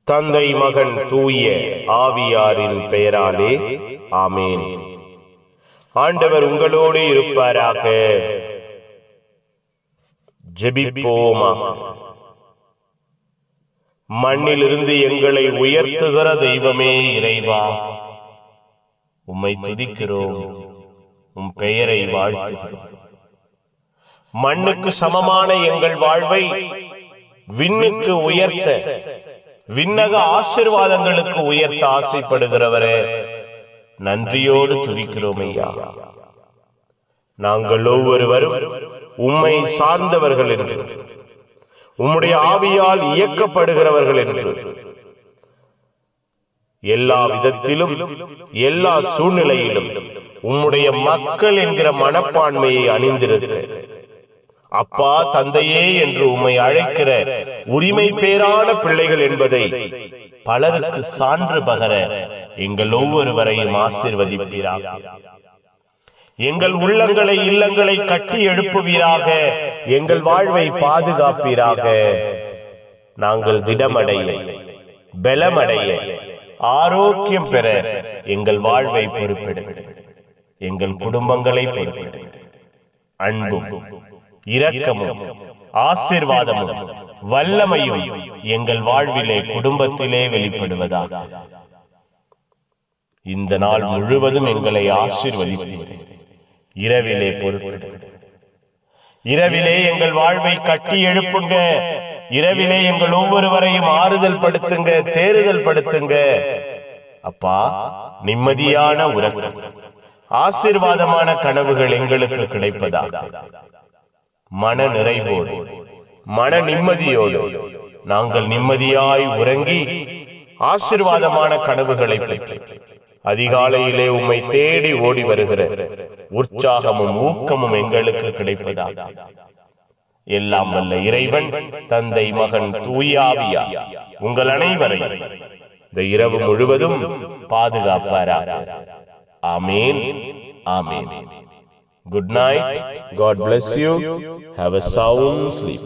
தந்தை மகன் தூய ஆவியாரின் பெயராலே ஆமேன். ஆண்டவர் உங்களோடு இருப்பாராக. ஜெபிப்போமாக. மண்ணிலிருந்து எங்களை உயர்த்துகிற தெய்வமே இறைவா, உம்மை துதிக்கிறோம், உம் பெயரை வாழ்த்துகிறோம். மண்ணுக்கு சமமான எங்கள் வாழ்வை விண்ணுக்கு உயர்த்த, விண்ணக ஆசீர்வாதங்களுக்கு உயர்த்த ஆசைப்படுகிறவரே, நன்றியோடு துதிக்கிறோம் ஐயா. நாங்கள் ஒவ்வொருவரும் உம்மை சார்ந்தவர்கள் என்று, உம்முடைய ஆவியால் இயக்கப்படுகிறவர்கள் என்று, எல்லா விதத்திலும் எல்லா சூழ்நிலையிலும் உம்முடைய மக்கள் என்கிற மனப்பான்மையை அணிந்திருக்க, அப்பா தந்தையே என்று உம்மை அழைக்கிற உரிமை பேரான பிள்ளைகள் என்பதை பலருக்கு சான்று பகர எங்கள் ஒவ்வொருவரையும் ஆசீர்வதிப்பீராக. எங்கள் உள்ளங்களை இல்லங்களை கட்டி எழுப்புவீராக. எங்கள் வாழ்வை பாதுகாப்பீராக. நாங்கள் திடமடைய, பலமடைய, ஆரோக்கியம் பெற எங்கள் வாழ்வை பொறுப்பெடுங்க. எங்கள் குடும்பங்களை பொறுப்பெடுங்க. அன்பும் இரக்கமும் ஆசீர்வாதமும் வல்லமையும் எங்கள் வாழ்விலே குடும்பத்திலே வெளிப்படுவதாக. இந்த நாள் முழுவதும் எங்களை ஆசீர்வதிப்பீர். இரவிலே பொறுப்பெடுங்க. இரவிலே எங்கள் வாழ்வை கட்டி எழுப்புங்க. இரவிலே எங்கள் ஒவ்வொருவரையும் ஆறுதல் படுத்துங்க, தேறுதல் படுத்துங்க. அப்பா, நிம்மதியான உறக்கம், ஆசீர்வாதமான கனவுகள் எங்களுக்கு கிடைப்பதாக. மன நிறைவோடு, மன நிம்மதியோடு நாங்கள் நிம்மதியாய் உறங்கி ஆசீர்வாதமான கனவுகளை பெற்று அதிகாலையிலே உம்மை தேடி ஓடி வருகிற உற்சாகமும் ஊக்கமும் எங்களுக்கு கிடைப்பதாக. எல்லாம் வல்ல இறைவன், தந்தை மகன் தூய ஆவியார் உங்கள் அனைவரையும் இந்த இரவு முழுவதும் பாதுகாப்பாராக. ஆமேன், ஆமேன். Good night. God bless you. Have a sound sleep.